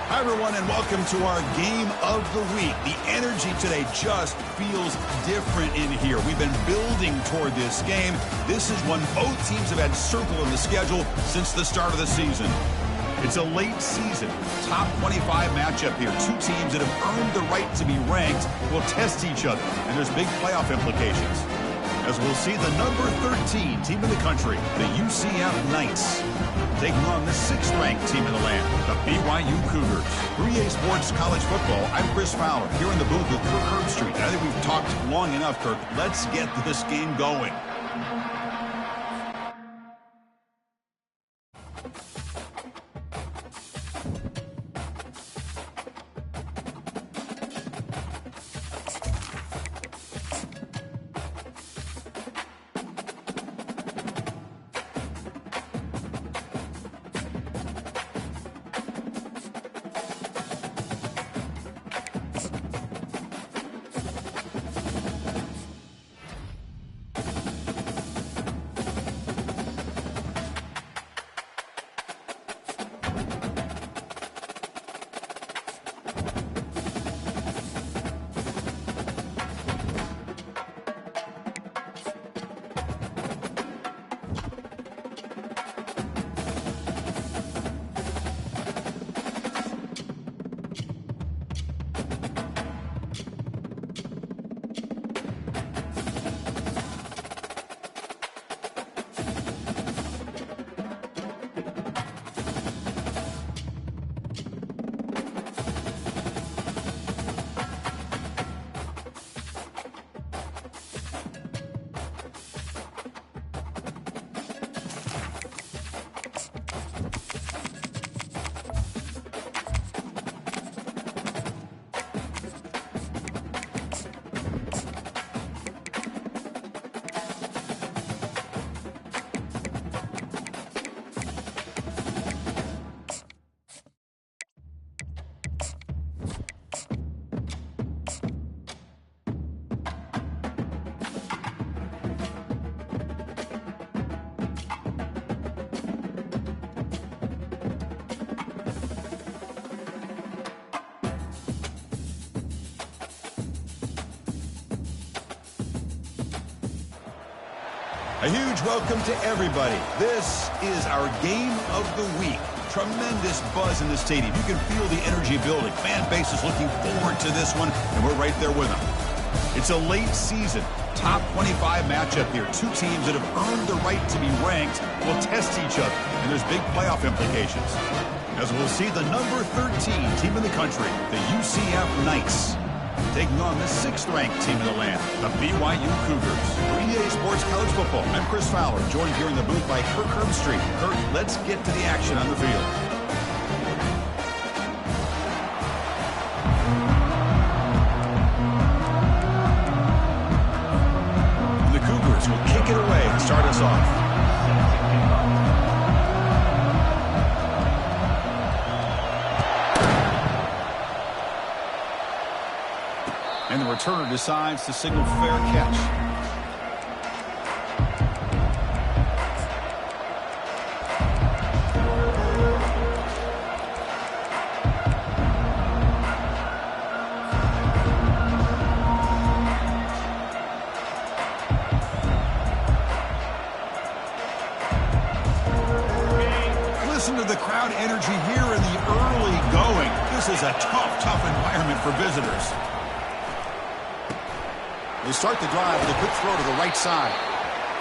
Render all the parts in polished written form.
Hi, everyone, and welcome to our Game of the Week. The energy today just feels different in here. We've been building toward this game. This is one both teams have had circled in the schedule since the start of the season. It's a late season, top 25 matchup here. Two teams that have earned the right to be ranked will test each other, and there's big playoff implications. As we'll see the number 13 team in the country, the UCF Knights, taking on the 6th-ranked team in the land, the BYU Cougars. 3A Sports College Football, I'm Chris Fowler, here in the booth with Kirk Herbstreit. I think we've talked long enough, Kirk. Let's get this game going. A huge welcome to everybody. This is our Game of the Week. Tremendous buzz in the stadium. You can feel the energy building. Fan base is looking forward to this one, and we're right there with them. It's a late season, top 25 matchup here. Two teams that have earned the right to be ranked will test each other, and there's big playoff implications. As we'll see the number 13 team in the country, the UCF Knights, taking on the 6th-ranked team in the land, the BYU Cougars. 3A Sports College Football, I'm Chris Fowler, joined here in the booth by Kirk Herbstreit. Kirk, let's get to the action on the field. And the Cougars will kick it away to start us off. And the returner decides to signal fair catch. Listen to the crowd energy here in the early going. This is a tough environment for visitors. They start the drive with a quick throw to the right side.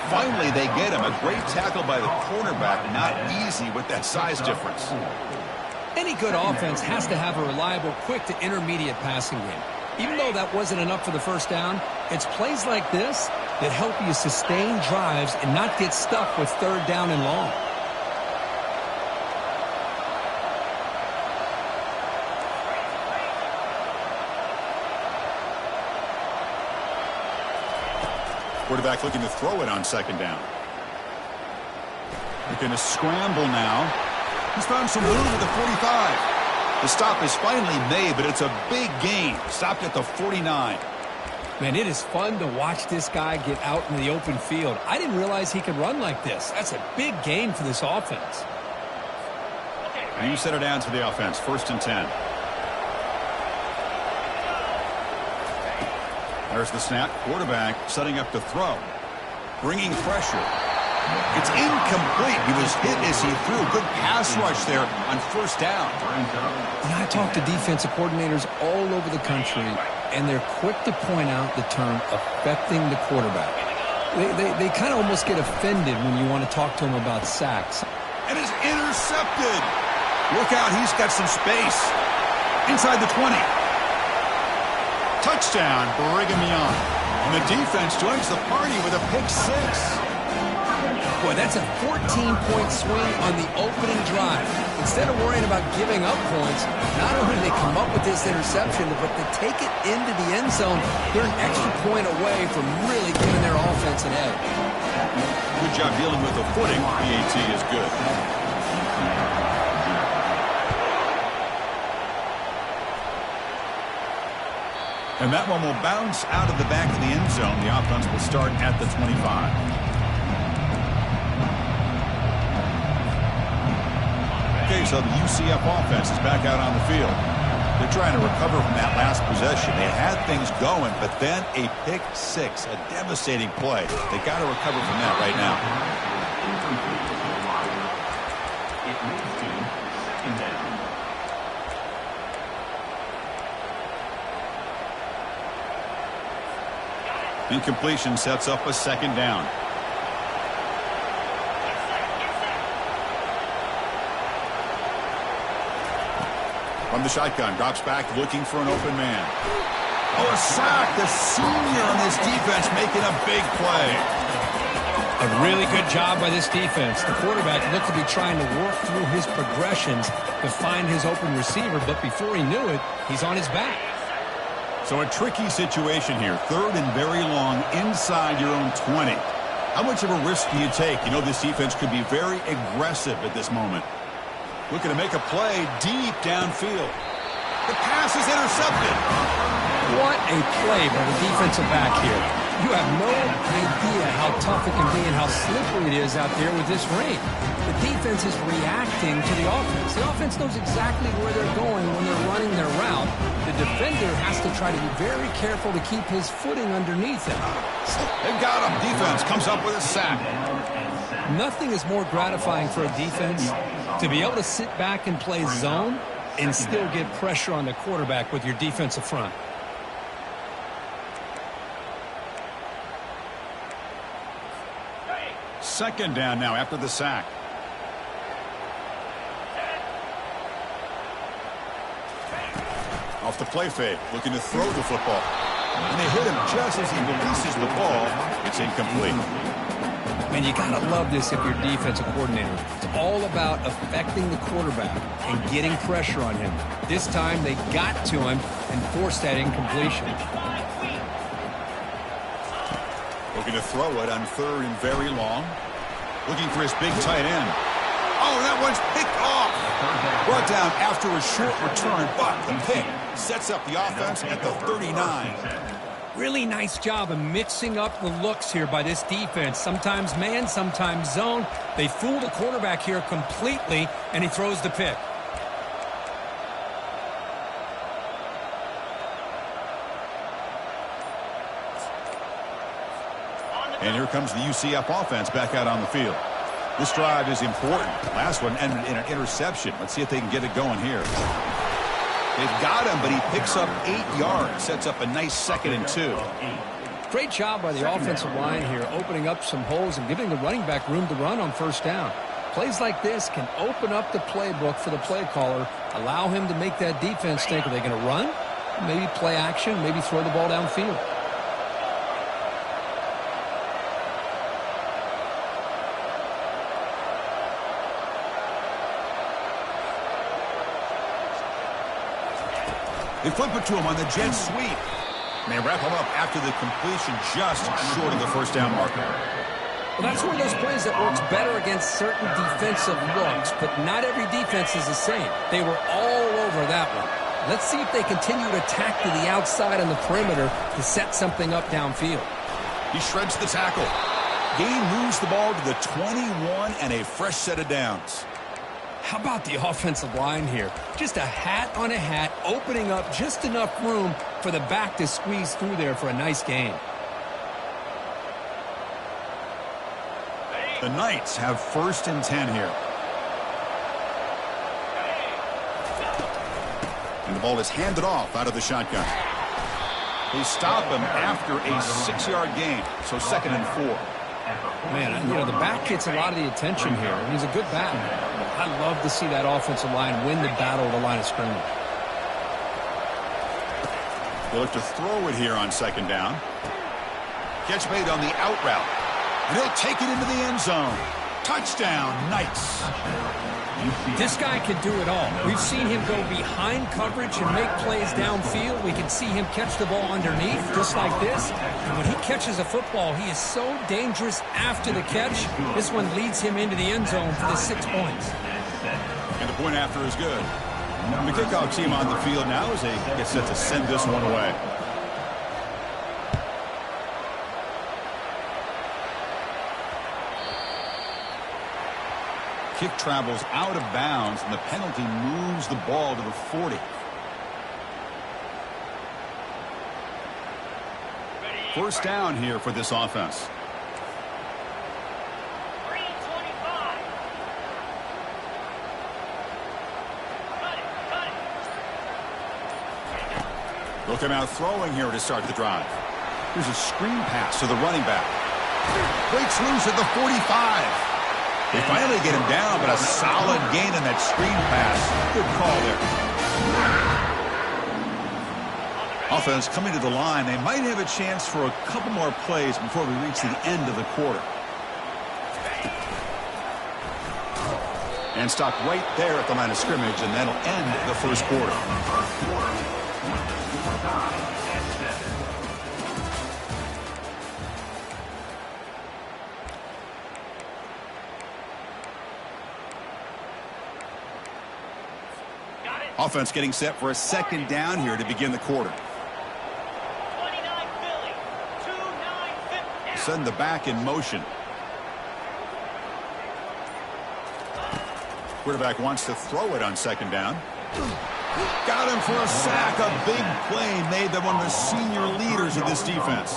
Finally, they get him. A great tackle by the cornerback. Not easy with that size difference. Any good offense has to have a reliable, quick to intermediate passing game. Even though that wasn't enough for the first down, it's plays like this that help you sustain drives and not get stuck with 3rd down and long. Quarterback looking to throw it on 2nd down. They're going to scramble now. He's found some room at the 45. The stop is finally made, but it's a big gain. Stopped at the 49. Man, it is fun to watch this guy get out in the open field. I didn't realize he could run like this. That's a big gain for this offense. And you set it down to the offense. 1st and 10. There's the snap. Quarterback setting up to throw. Bringing pressure. It's incomplete. He was hit as he threw. Good pass rush there on 1st down. I talk to defensive coordinators all over the country, and they're quick to point out the term affecting the quarterback. They kind of almost get offended when you want to talk to them about sacks. And it's intercepted. Look out, he's got some space. Inside the 20. Touchdown, Brigham Young. And the defense joins the party with a pick 6. Boy, that's a 14-point swing on the opening drive. Instead of worrying about giving up points, not only do they come up with this interception, but they take it into the end zone. They're an extra point away from really giving their offense an edge. Good job dealing with the footing. PAT is good. And that one will bounce out of the back of the end zone. The offense will start at the 25. Okay, so the UCF offense is back out on the field. They're trying to recover from that last possession. They had things going, but then a pick 6, a devastating play. They got to recover from that right now. Incompletion sets up a 2nd down. From the shotgun, drops back looking for an open man. Oh, a sack. The senior on this defense making a big play. A really good job by this defense. The quarterback looked to be trying to work through his progressions to find his open receiver, but before he knew it, he's on his back. So a tricky situation here. 3rd and very long inside your own 20. How much of a risk do you take? You know this defense could be very aggressive at this moment. Looking to make a play deep downfield. The pass is intercepted. What a play by the defensive back here. You have no idea how tough it can be and how slippery it is out there with this rain. The defense is reacting to the offense. The offense knows exactly where they're going when they're running their route. The defender has to try to be very careful to keep his footing underneath him. They've got him. Defense comes up with a sack. Nothing is more gratifying for a defense to be able to sit back and play zone and still get pressure on the quarterback with your defensive front. Second down now after the sack. Off the play fake, looking to throw the football. And they hit him just as he releases the ball. It's incomplete. Man, you gotta love this if you're a defensive coordinator. It's all about affecting the quarterback and getting pressure on him. This time they got to him and forced that incompletion. Looking to throw it on 3rd and very long. Looking for his big tight end. Oh, that one's picked off. Brought down after a short return, but the pick sets up the offense at the 39. Really nice job of mixing up the looks here by this defense. Sometimes man, sometimes zone. They fool the quarterback here completely, and he throws the pick. And here comes the UCF offense back out on the field. This drive is important. Last one ended in an interception. Let's see if they can get it going here. They've got him, but he picks up 8 yards. Sets up a nice 2nd and 2. Great job by the offensive line here, opening up some holes and giving the running back room to run on 1st down. Plays like this can open up the playbook for the play caller, allow him to make that defense think, are they going to run? Maybe play action, maybe throw the ball downfield. They flip it to him on the jet sweep. And they wrap him up after the completion just short of the 1st down marker. Well, that's one of those plays that works better against certain defensive looks, but not every defense is the same. They were all over that one. Let's see if they continue to attack to the outside on the perimeter to set something up downfield. He shreds the tackle. Gain moves the ball to the 21 and a fresh set of downs. How about the offensive line here? Just a hat on a hat, opening up just enough room for the back to squeeze through there for a nice gain. The Knights have 1st and 10 here. And the ball is handed off out of the shotgun. They stop him after a 6-yard gain, so 2nd and 4. Man, you know, the back gets a lot of the attention here. He's a good back. I love to see that offensive line win the battle at the line of scrimmage. They look to throw it here on 2nd down. Catch made on the out route. And he'll take it into the end zone. Touchdown, Knights. This guy can do it all. We've seen him go behind coverage and make plays downfield. We can see him catch the ball underneath, just like this. And when he catches a football, he is so dangerous after the catch. This one leads him into the end zone for the 6 points. And the point after is good. The kickoff team on the field now as they get set to send this one away. Kick travels out of bounds, and the penalty moves the ball to the 40. First down here for this offense. They'll come out throwing here to start the drive. Here's a screen pass to the running back. Breaks loose at the 45. They finally get him down, but a solid gain on that screen pass. Good call there. Offense coming to the line. They might have a chance for a couple more plays before we reach the end of the quarter. And stop right there at the line of scrimmage, and that'll end the first quarter. Offense getting set for a 2nd down here to begin the quarter. Send the back in motion. Quarterback wants to throw it on 2nd down. Got him for a sack. A big play made by one of the senior leaders of this defense.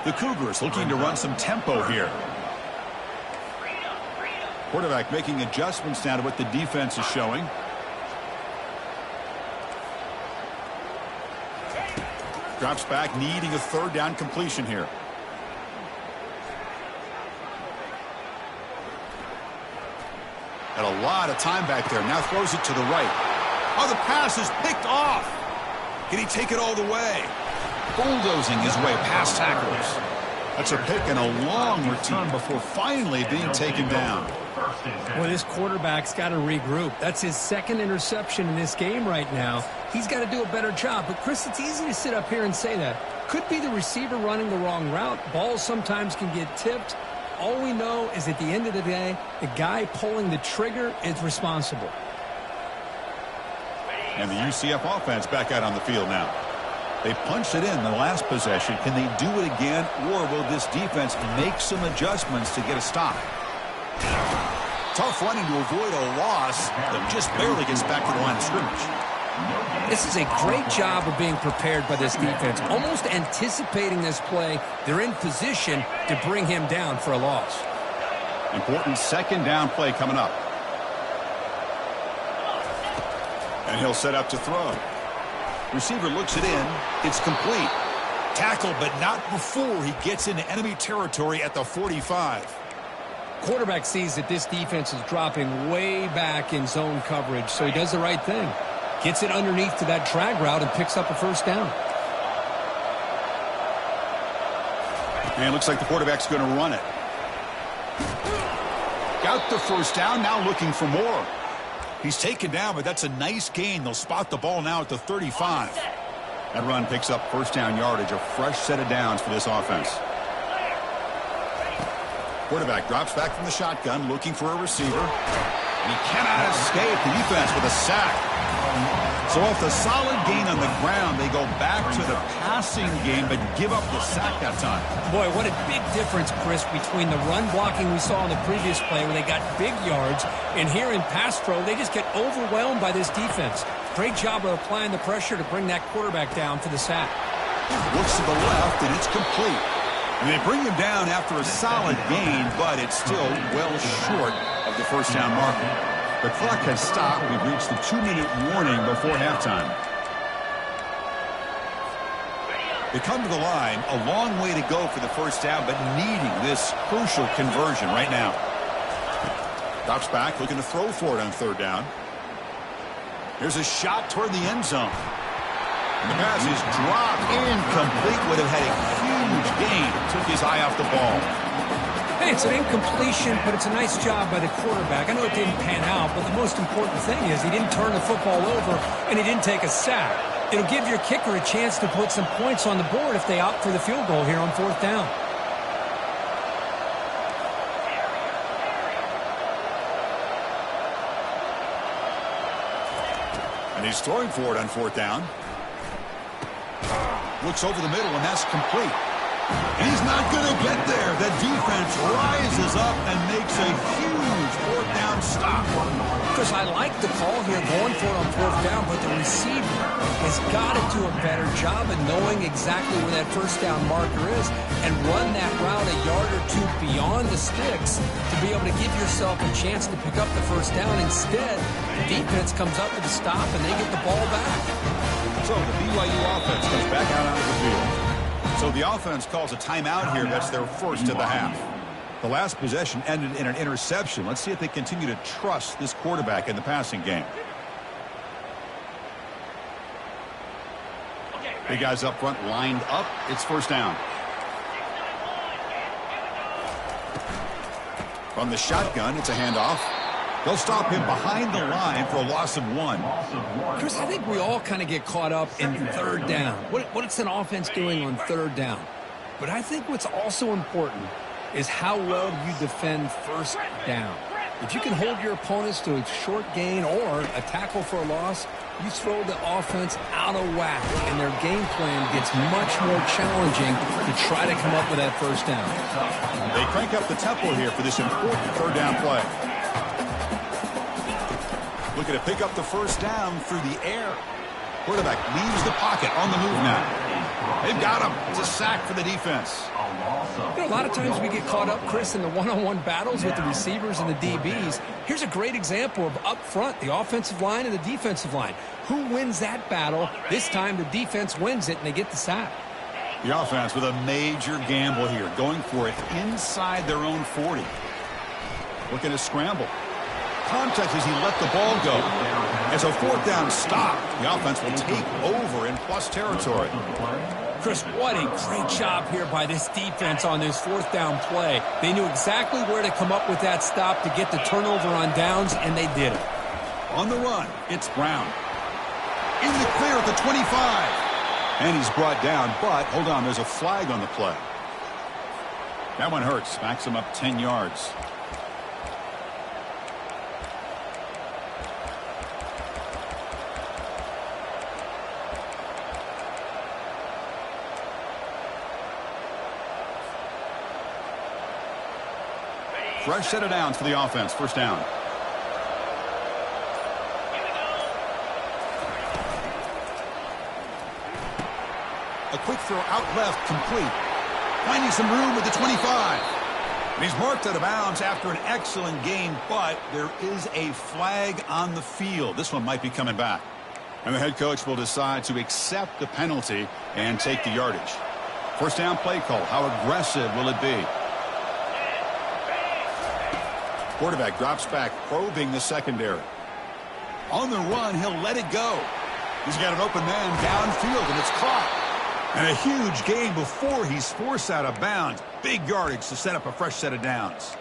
The Cougars looking to run some tempo here. Quarterback making adjustments now to what the defense is showing. Drops back, needing a 3rd down completion here. Had a lot of time back there. Now throws it to the right. Oh, the pass is picked off. Can he take it all the way? Bulldozing his way past tacklers. That's a pick and a long return before finally being taken down. Well, this quarterback's got to regroup. That's his 2nd interception in this game right now. He's got to do a better job. But, Chris, it's easy to sit up here and say that. Could be the receiver running the wrong route. Balls sometimes can get tipped. All we know is at the end of the day, the guy pulling the trigger is responsible. And the UCF offense back out on the field now. They punched it in the last possession. Can they do it again, or will this defense make some adjustments to get a stop? Tough running to avoid a loss that just barely gets back to the line of scrimmage. This is a great job of being prepared by this defense, almost anticipating this play. They're in position to bring him down for a loss. Important 2nd down play coming up. And he'll set up to throw. Receiver looks it in. It's complete. Tackle, but not before he gets into enemy territory at the 45. Quarterback sees that this defense is dropping way back in zone coverage, so he does the right thing. Gets it underneath to that drag route and picks up a 1st down. And it looks like the quarterback's going to run it. Got the 1st down, now looking for more. He's taken down, but that's a nice gain. They'll spot the ball now at the 35. That run picks up 1st down yardage, a fresh set of downs for this offense. Quarterback drops back from the shotgun, looking for a receiver. And he cannot escape the defense with a sack. So off the solid gain on the ground, they go back to the passing game, but give up the sack that time. Boy, what a big difference, Chris, between the run blocking we saw in the previous play where they got big yards, and here in pass pro, they just get overwhelmed by this defense. Great job of applying the pressure to bring that quarterback down for the sack. Looks to the left, and it's complete. And they bring him down after a solid gain, but it's still well short of the first down marker. The clock has stopped. We've reached the 2-minute warning before halftime. They come to the line, a long way to go for the first down, but needing this crucial conversion right now. Drops back, looking to throw for it on third down. Here's a shot toward the end zone. The pass is dropped, incomplete. Would have had a huge gain. Took his eye off the ball. Hey, it's an incompletion, but it's a nice job by the quarterback. I know it didn't pan out, but the most important thing is he didn't turn the football over and he didn't take a sack. It'll give your kicker a chance to put some points on the board if they opt for the field goal here on fourth down. And he's throwing for it on fourth down. Looks over the middle, and that's complete. And he's not going to get there. The defense rises up and makes a huge fourth down stop. Chris, I like the call here going for it on fourth down, but the receiver has got to do a better job of knowing exactly where that first down marker is and run that route a yard or two beyond the sticks to be able to give yourself a chance to pick up the first down. Instead, the defense comes up with a stop and they get the ball back. So the BYU offense comes back out onto the field. So the offense calls a timeout here. That's their first of the half. The last possession ended in an interception. Let's see if they continue to trust this quarterback in the passing game. Big guys up front lined up. It's first down. From the shotgun, it's a handoff. They'll stop him behind the line for a loss of 1. Chris, I think we all kind of get caught up in third down. What's an offense doing on third down? But I think what's also important is how well you defend first down. If you can hold your opponents to a short gain or a tackle for a loss, you throw the offense out of whack, and their game plan gets much more challenging to try to come up with that first down. They crank up the tempo here for this important third down play. Looking to pick up the first down through the air. Quarterback leaves the pocket on the move now. They've got him. It's a sack for the defense. You know, a lot of times we get caught up, Chris, in the one-on-one battles with the receivers and the DBs. Here's a great example of up front, the offensive line and the defensive line. Who wins that battle? This time the defense wins it, and they get the sack. The offense with a major gamble here, going for it inside their own 40. Looking to scramble. Contact as he let the ball go. As a fourth down stop, the offense will take over in plus territory. Chris, what a great job here by this defense on this fourth down play. They knew exactly where to come up with that stop to get the turnover on downs, and they did it. On the run, it's Brown. In the clear at the 25. And he's brought down, but hold on, there's a flag on the play. That one hurts. Backs him up 10 yards. Fresh set of downs for the offense. First down. A quick throw out left, complete. Finding some room with the 25. And he's marked out of bounds after an excellent game, but there is a flag on the field. This one might be coming back. And the head coach will decide to accept the penalty and take the yardage. First down play call. How aggressive will it be? Quarterback drops back, probing the secondary. On the run, he'll let it go. He's got an open man downfield, and it's caught. And a huge gain before he's forced out of bounds. Big yardage to set up a fresh set of downs.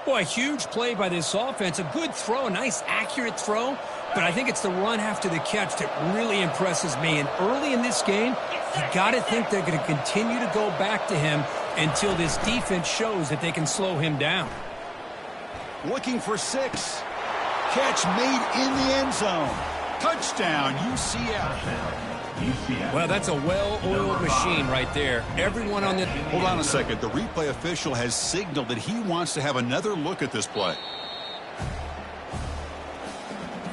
Boy, a huge play by this offense. A good throw, a nice accurate throw. But I think it's the run after the catch that really impresses me. And early in this game, you got to think they're going to continue to go back to him until this defense shows that they can slow him down. Looking for 6. Catch made in the end zone. Touchdown, UCF. Well, that's a well-oiled machine right there. Everyone on the... Hold on a second. The replay official has signaled that he wants to have another look at this play.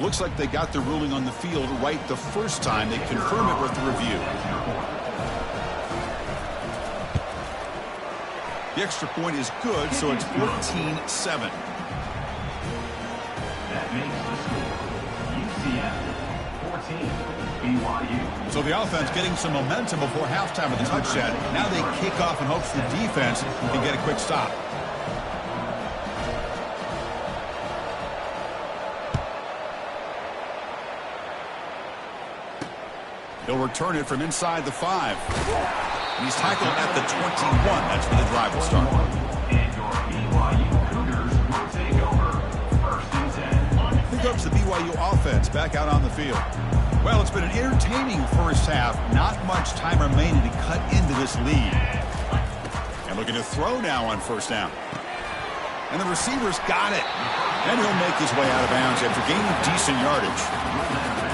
Looks like they got the ruling on the field right the first time. They confirm it with the review. The extra point is good, so it's 14-7. That makes the score UCF 14, BYU. So the offense getting some momentum before halftime with the touchdown. Now they kick off in hopes the defense can get a quick stop. He'll return it from inside the 5. And he's tackled at the 21. That's where the drive will start. And your BYU Cougars will take over 1st and 10. Here comes the BYU offense back out on the field. Well, it's been an entertaining first half. Not much time remaining to cut into this lead. And looking to throw now on first down. And the receiver's got it. And he'll make his way out of bounds after gaining decent yardage.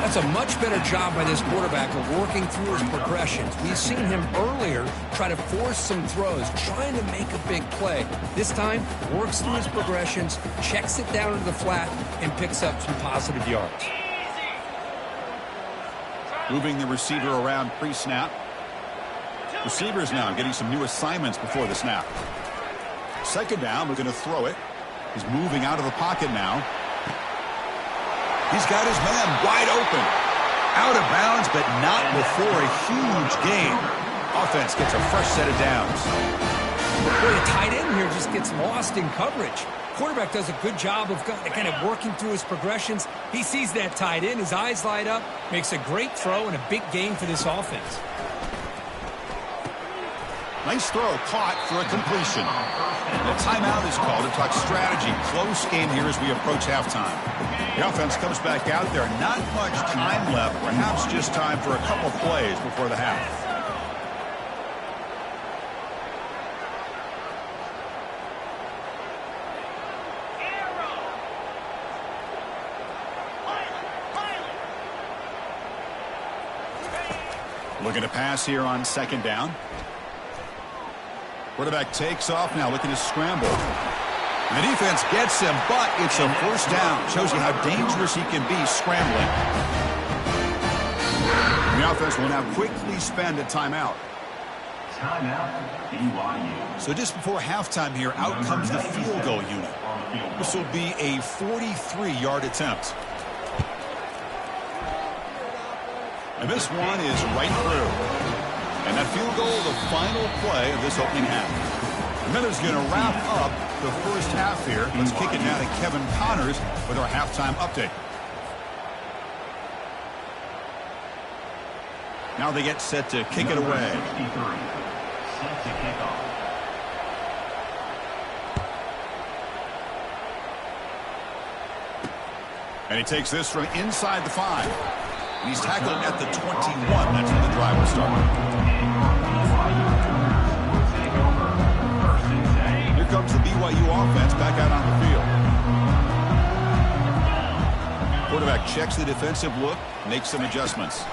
That's a much better job by this quarterback of working through his progressions. We've seen him earlier try to force some throws, trying to make a big play. This time, works through his progressions, checks it down to the flat, and picks up some positive yards. Moving the receiver around pre-snap. Receivers now getting some new assignments before the snap. Second down, looking to throw it. He's moving out of the pocket now. He's got his man wide open. Out of bounds, but not before a huge gain. Offense gets a fresh set of downs. Boy, the tight end here just gets lost in coverage. Quarterback does a good job of kind of working through his progressions. He sees that tight end, his eyes light up, makes a great throw and a big gain for this offense. Nice throw, caught for a completion. The timeout is called to talk strategy. Close game here as we approach halftime. The offense comes back out there. Not much time left. Perhaps just time for a couple plays before the half. Looking to pass here on second down. Quarterback takes off now, looking to scramble. And the defense gets him, but it's a first down. Shows you how dangerous he can be scrambling. And the offense will now quickly spend a timeout. Timeout, BYU. So just before halftime here, out comes the field goal unit. This will be a 43-yard attempt. And this one is right through. And that field goal, the final play of this opening half. And then it's going to wrap up the first half here. Let's kick it now to Kevin Connors with our halftime update. Now they get set to kick it away. 63, set to kick off. And he takes this from inside the 5. And he's tackled at the 21. That's where the drive will start. Here comes the BYU offense back out on the field. Quarterback checks the defensive look, makes some adjustments.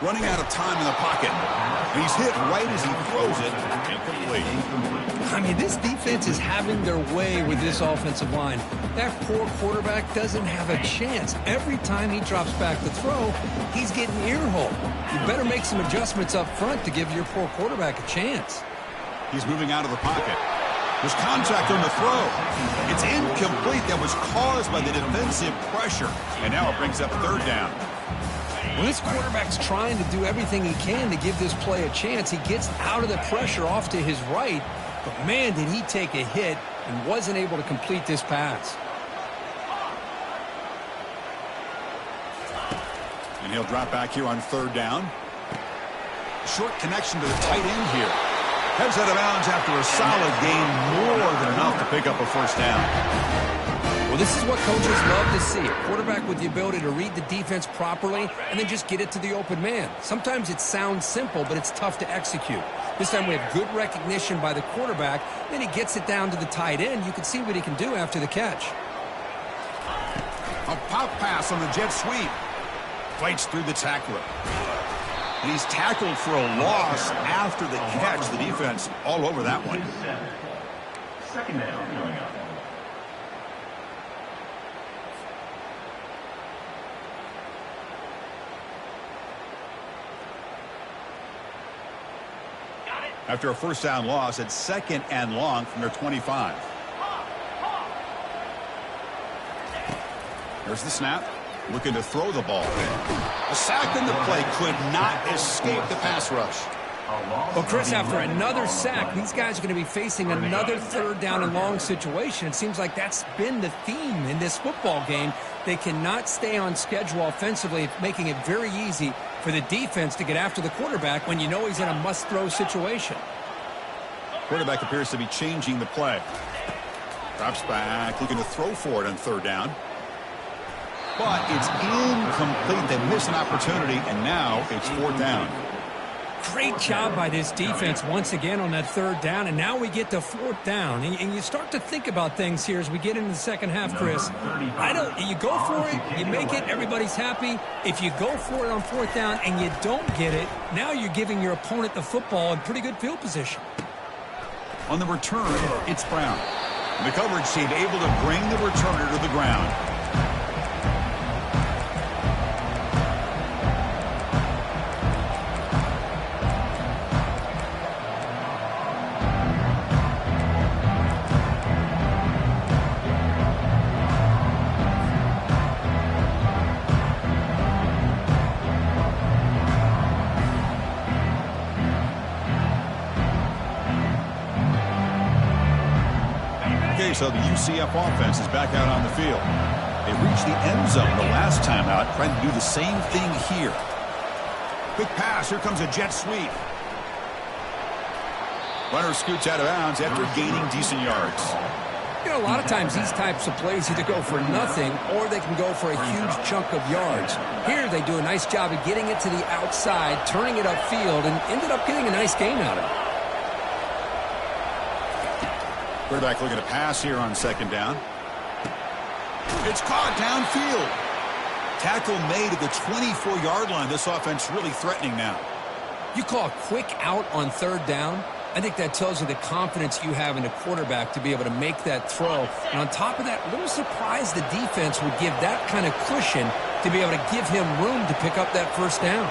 Running out of time in the pocket. And he's hit right as he throws it. Incomplete. I mean, this defense is having their way with this offensive line. That poor quarterback doesn't have a chance. Every time he drops back to throw, he's getting ear-hole. You better make some adjustments up front to give your poor quarterback a chance. He's moving out of the pocket. There's contact on the throw. It's incomplete. That was caused by the defensive pressure. And now it brings up third down. Well, this quarterback's trying to do everything he can to give this play a chance. He gets out of the pressure off to his right, but man, did he take a hit and wasn't able to complete this pass. And he'll drop back here on third down. Short connection to the tight end here. Heads out of bounds after a solid gain, more than enough to pick up a first down. Well, this is what coaches love to see. A quarterback with the ability to read the defense properly and then just get it to the open man. Sometimes it sounds simple, but it's tough to execute. This time we have good recognition by the quarterback. Then he gets it down to the tight end. You can see what he can do after the catch. A Pop pass on the jet sweep. Fights through the tackler. And he's tackled for a loss after the catch. The defense all over that one. Second down coming up. After a first down loss, it's 2nd and long from their 25. There's the snap. Looking to throw the ball. A sack in the play could not escape the pass rush. Well, Chris, after another sack, these guys are going to be facing another 3rd down and long situation. It seems like that's been the theme in this football game. They cannot stay on schedule offensively, making it very easy for the defense to get after the quarterback when you know he's in a must-throw situation. Quarterback appears to be changing the play. Drops back, looking to throw for it on 3rd down. But it's incomplete. They miss an opportunity, and now it's 4th down. Great job by this defense once again on that 3rd down, and now we get to 4th down. And you start to think about things here as we get into the second half, Chris. You go for it, you make it, everybody's happy. If you go for it on 4th down and you don't get it, now you're giving your opponent the football in pretty good field position. On the return, it's Brown. The coverage team able to bring the returner to the ground. So the UCF offense is back out on the field. They reached the end zone the last time out, trying to do the same thing here. Quick pass. Here comes a jet sweep. Runner scoots out of bounds after gaining decent yards. You know, a lot of times these types of plays either go for nothing or they can go for a huge chunk of yards. Here they do a nice job of getting it to the outside, turning it upfield, and ended up getting a nice gain out of it. Quarterback looking to pass here on 2nd down. It's caught downfield. Tackle made at the 24-yard line. This offense really threatening now. You call a quick out on 3rd down. I think that tells you the confidence you have in the quarterback to be able to make that throw. And on top of that, a little surprised the defense would give that kind of cushion to be able to give him room to pick up that 1st down.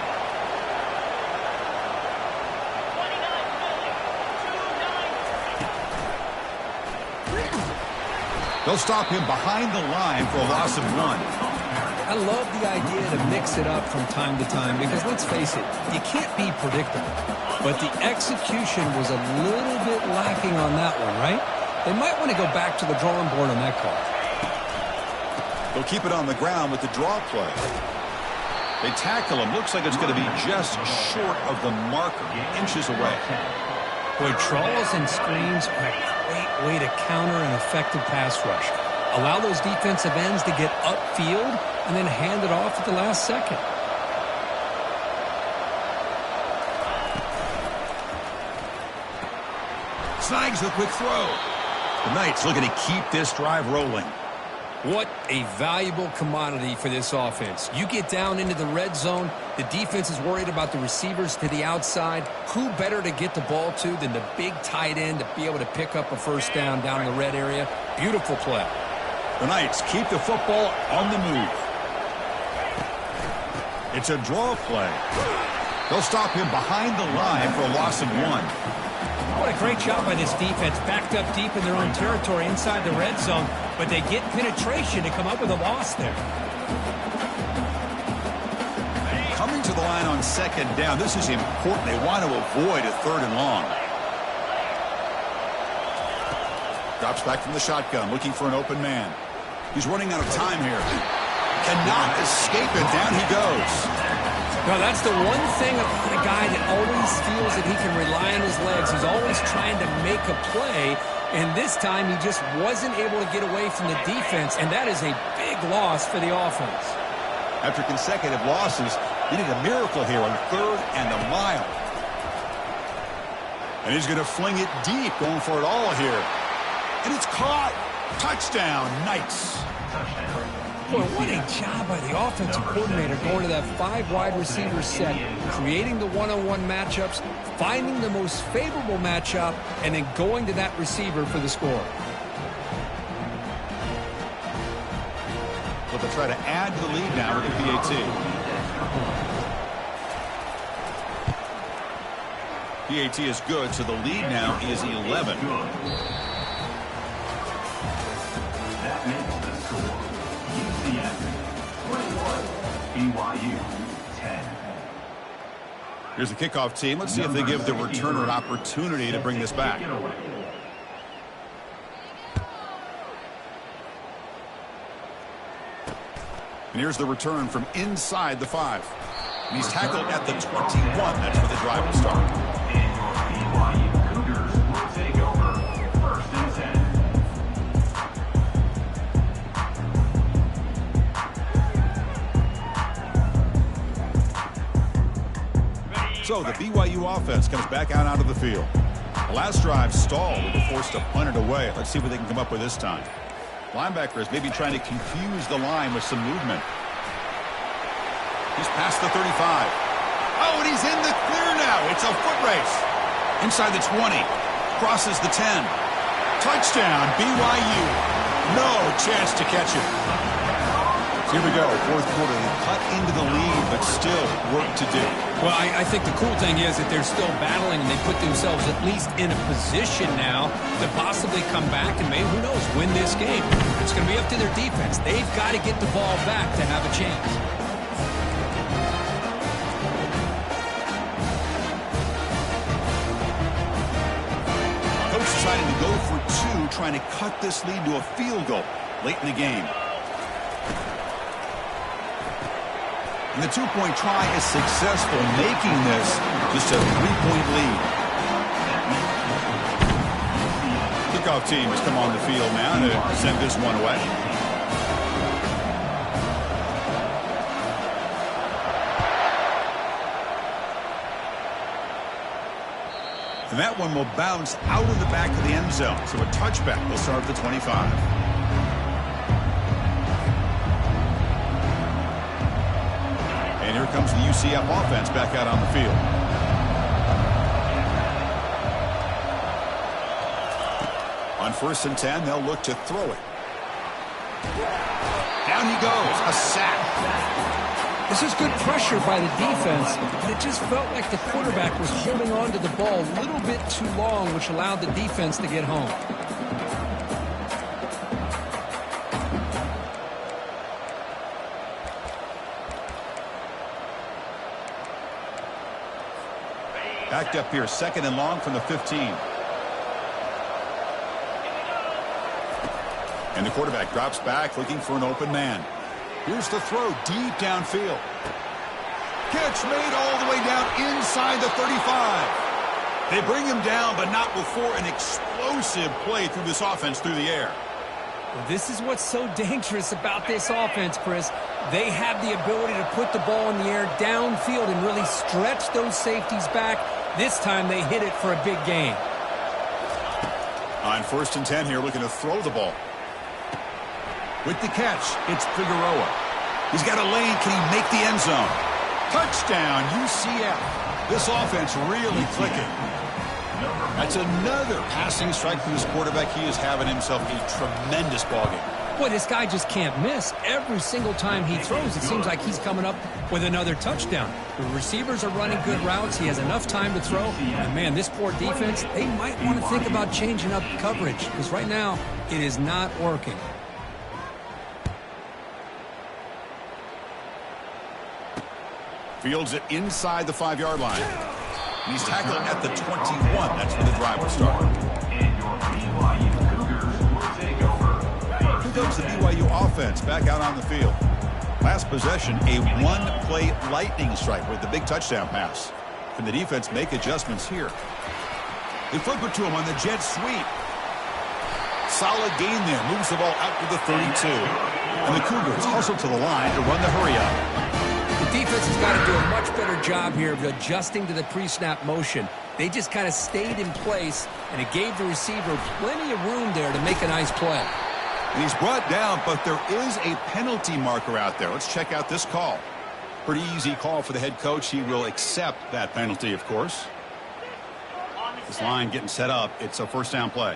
They'll stop him behind the line for a loss of 1. I love the idea to mix it up from time to time because, let's face it, you can't be predictable. But the execution was a little bit lacking on that one, right? They might want to go back to the drawing board on that call. They'll keep it on the ground with the draw play. They tackle him. Looks like it's going to be just short of the marker, inches away. Boy, draws and screens are a great way to counter an effective pass rush. Allow those defensive ends to get upfield and then hand it off at the last second. Snags the quick throw. The Knights looking to keep this drive rolling. What a valuable commodity for this offense. You get down into the red zone, the defense is worried about the receivers to the outside. Who better to get the ball to than the big tight end to be able to pick up a 1st down down in the red area? Beautiful play. The Knights keep the football on the move. It's a draw play. They'll stop him behind the line for a loss of 1. What a great job by this defense. Backed up deep in their own territory inside the red zone, but they get penetration to come up with a loss there. Coming to the line on 2nd down. This is important. They want to avoid a 3rd and long. Drops back from the shotgun, looking for an open man. He's running out of time here. Cannot escape it. Down he goes. No, that's the one thing about a guy that always feels that he can rely on his legs. He's always trying to make a play, and this time he just wasn't able to get away from the defense, and that is a big loss for the offense. After consecutive losses, he did a miracle here on 3rd and a mile. And he's going to fling it deep, going for it all here. And it's caught. Touchdown, Knights. Touchdown. Boy, what a job by the offensive coordinator going to that 5 wide receiver set, creating the one-on-one matchups, finding the most favorable matchup, and then going to that receiver for the score. But they'll try to add to the lead now with the PAT. PAT is good, so the lead now is 11. That makes the score. UCF 21, BYU 10. Here's the kickoff team. Let's see if they give the returner an opportunity to bring this back. And here's the return from inside the 5. And he's tackled at the 21. That's where the drive will start. And your BYU Cougars will take over 1st and 10. So the BYU offense comes back out onto the field. The last drive stalled. They were forced to punt it away. Let's see what they can come up with this time. Linebackers maybe trying to confuse the line with some movement. He's past the 35. Oh, and he's in the clear now. It's a foot race. Inside the 20. Crosses the 10. Touchdown, BYU. No chance to catch it. So here we go. 4th quarter. They cut into the lead, but still work to do. Well, I think the cool thing is that they're still battling, and they put themselves at least in a position now to possibly come back and maybe, who knows, win this game. It's going to be up to their defense. They've got to get the ball back to have a chance. Coach deciding to go for 2, trying to cut this lead to a field goal late in the game. And the 2-point try is successful, making this just a 3-point lead. Kickoff team has come on the field now to send this one away. And that one will bounce out of the back of the end zone. So a touchback will start at the 25. And here comes the UCF offense back out on the field. On 1st and 10, they'll look to throw it. Down he goes. A sack. This is good pressure by the defense, but it just felt like the quarterback was holding on to the ball a little bit too long, which allowed the defense to get home. Backed up here, 2nd and long from the 15. And the quarterback drops back looking for an open man. Here's the throw deep downfield. Catch made all the way down inside the 35. They bring him down, but not before an explosive play through this offense through the air. Well, this is what's so dangerous about this offense, Chris. They have the ability to put the ball in the air downfield and really stretch those safeties back. This time they hit it for a big gain. On 1st and 10 here, looking to throw the ball. With the catch, it's Figueroa. He's got a lane. Can he make the end zone? Touchdown, UCF. This offense really clicking. That's another passing strike from this quarterback. He is having himself a tremendous ballgame. Boy, this guy just can't miss. Every single time he throws, it seems like he's coming up with another touchdown. The receivers are running good routes. He has enough time to throw. And, man, this poor defense, they might want to think about changing up coverage because right now it is not working. Fields it inside the 5-yard line. And he's tackled at the 21. That's where the drive will start. And your BYU Cougars will take over. Here comes the BYU offense back out on the field. Last possession, a 1-play lightning strike with the big touchdown pass. Can the defense make adjustments here? They flip it to him on the jet sweep. Solid gain there. Moves the ball out to the 32. And the Cougars hustle to the line to run the hurry up. The defense has got to do a much better job here of adjusting to the pre-snap motion. They just kind of stayed in place, and it gave the receiver plenty of room there to make a nice play. And he's brought down, but there is a penalty marker out there. Let's check out this call. Pretty easy call for the head coach. He will accept that penalty, of course. This line getting set up. It's a first down play.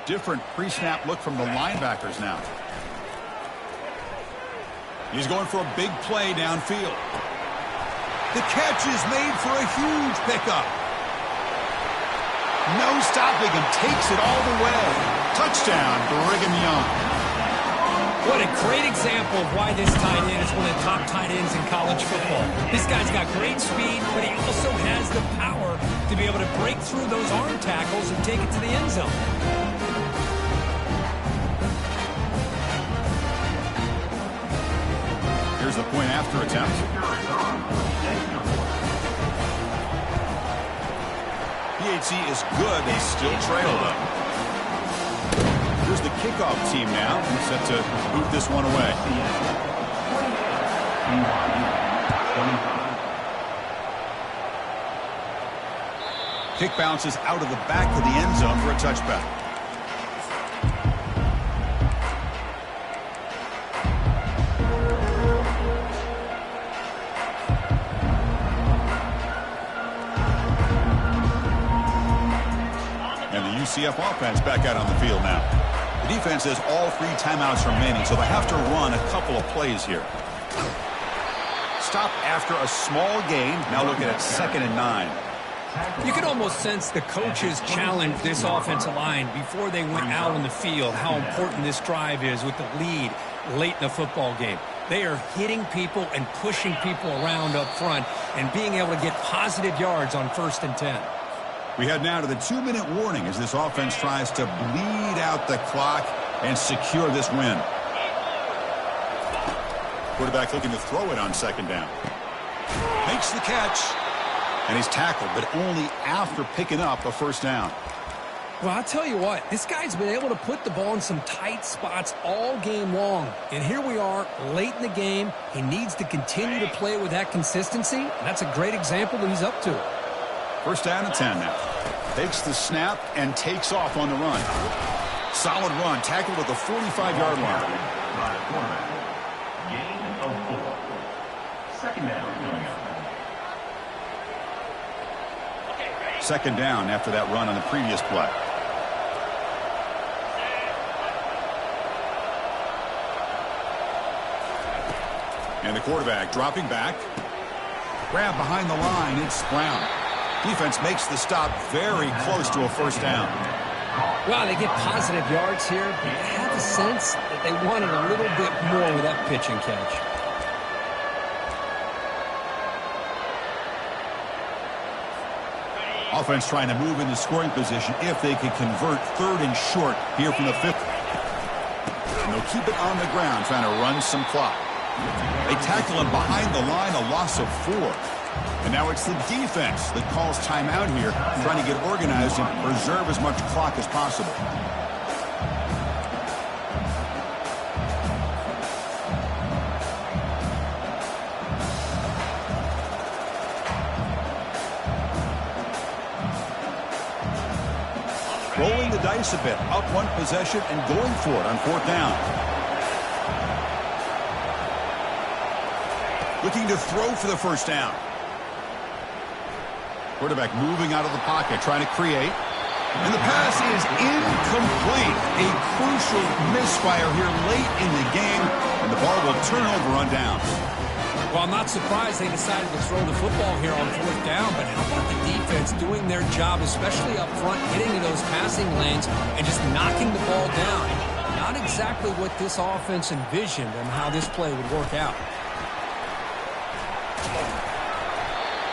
Different pre-snap look from the linebackers now. He's going for a big play downfield. The catch is made for a huge pickup. No stopping him. Takes it all the way. Touchdown, Brigham Young. What a great example of why this tight end is one of the top tight ends in college football. This guy's got great speed, but he also has the power to be able to break through those arm tackles and take it to the end zone. Here's the point after attempt. PHC is good. They still trail though. Here's the kickoff team now. Set to boot this one away. Kick bounces out of the back of the end zone for a touchback. And the UCF offense back out on the field now. The defense has all 3 timeouts remaining, so they have to run a couple of plays here. Stop after a small gain. Now looking at 2nd and 9. You can almost sense the coaches challenge this offensive line before they went out on the field, how important this drive is with the lead late in the football game. They are hitting people and pushing people around up front and being able to get positive yards on 1st and 10. We head now to the 2-minute warning as this offense tries to bleed out the clock and secure this win. Quarterback looking to throw it on 2nd down. Makes the catch. And he's tackled, but only after picking up a 1st down. Well, I'll tell you what, this guy's been able to put the ball in some tight spots all game long. And here we are, late in the game. He needs to continue to play with that consistency. That's a great example that he's up to. 1st down and 10 now. Takes the snap and takes off on the run. Solid run, tackled at the 45-yard line. Gain of 4. 2nd down coming up. 2nd down after that run on the previous play. And the quarterback dropping back. Grab behind the line. It's Brown. Defense makes the stop very close to a 1st down. Wow, they get positive yards here, but I have the sense that they wanted a little bit more with that pitch and catch. Offense trying to move into scoring position if they can convert 3rd and short here from the 5th. And they'll keep it on the ground, trying to run some clock. They tackle him behind the line, a loss of 4. And now it's the defense that calls timeout here, trying to get organized and preserve as much clock as possible. Rolling the dice a bit, up 1 possession and going for it on 4th down. Looking to throw for the 1st down. Quarterback moving out of the pocket, trying to create. And the pass is incomplete. A crucial misfire here late in the game, and the ball will turn over on downs. Well, I'm not surprised they decided to throw the football here on 4th down, but how about the defense doing their job, especially up front, getting to those passing lanes and just knocking the ball down? Not exactly what this offense envisioned and how this play would work out.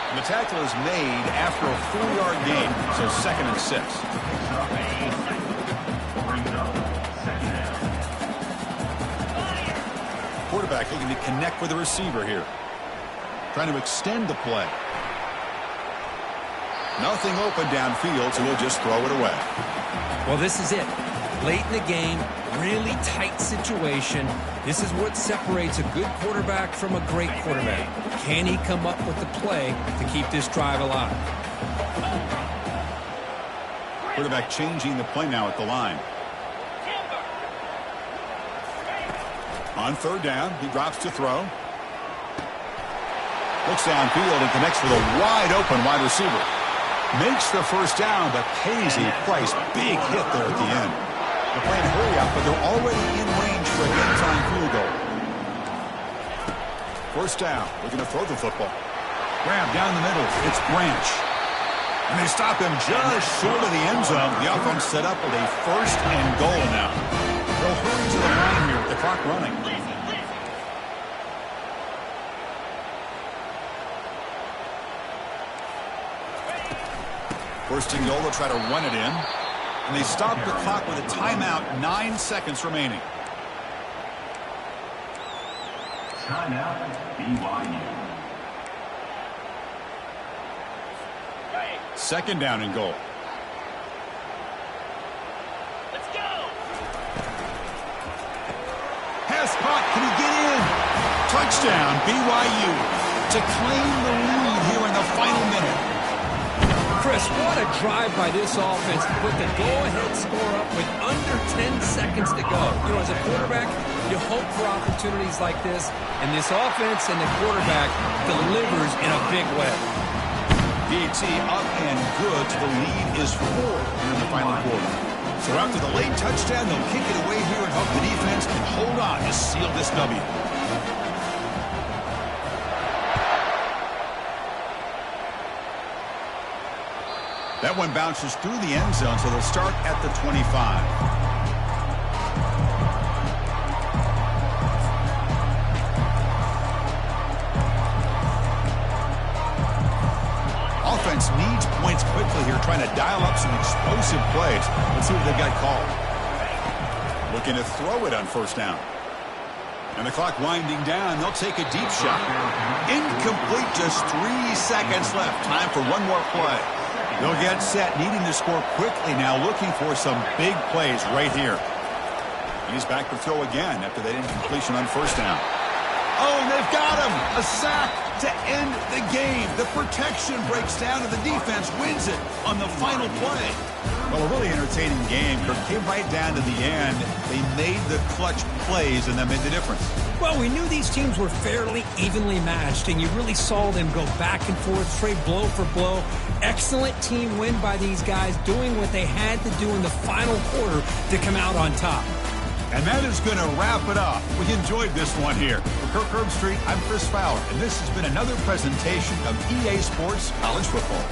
And the tackle is made after a 4-yard gain, so 2nd and 6. Quarterback looking to connect with the receiver here. Trying to extend the play. Nothing open downfield, so he'll just throw it away. Well, this is it. Late in the game, really tight situation. This is what separates a good quarterback from a great quarterback. Can he come up with the play to keep this drive alive? Quarterback changing the play now at the line. On third down, he drops to throw. Looks downfield and connects with a wide-open wide receiver. Makes the first down, but pays a price. Big hit there at the end. They're playing hurry up, but they're already in range for a game-time field goal. First down, looking to throw the football. Grab down the middle. It's Branch. And they stop him just short of the end zone. The offense set up with a first and goal now. They'll hurry to the line here with the clock running. First and goal, they'll try to run it in. And they stop the clock with a timeout, 9 seconds remaining. Timeout, BYU. Second down and goal. Let's go. Pass caught. Can he get in? Touchdown, BYU, to claim the lead here in the final minute. Chris, what a drive by this offense to put the go-ahead score up with under 10 seconds to go. You know, as a quarterback, you hope for opportunities like this, and this offense and the quarterback delivers in a big way. DT up and good. The lead is 4 here in the final quarter. So after the late touchdown, they'll kick it away here and hope the defense can hold on to seal this W. That one bounces through the end zone, so they'll start at the 25. Offense needs points quickly here, trying to dial up some explosive plays. Let's see what they've got called. Looking to throw it on first down. And the clock winding down, they'll take a deep shot. Incomplete, just 3 seconds left. Time for one more play. They'll get set, needing to score quickly now, looking for some big plays right here. He's back to throw again after that incompletion on first down. Oh, and they've got him! A sack to end the game. The protection breaks down and the defense wins it on the final play. Well, a really entertaining game. It came right down to the end. They made the clutch plays and that made the difference. Well, we knew these teams were fairly evenly matched, and you really saw them go back and forth, trade blow for blow. Excellent team win by these guys, doing what they had to do in the final quarter to come out on top. And that is going to wrap it up. We enjoyed this one here. For Kirk Herbstreit, I'm Chris Fowler, and this has been another presentation of EA Sports College Football.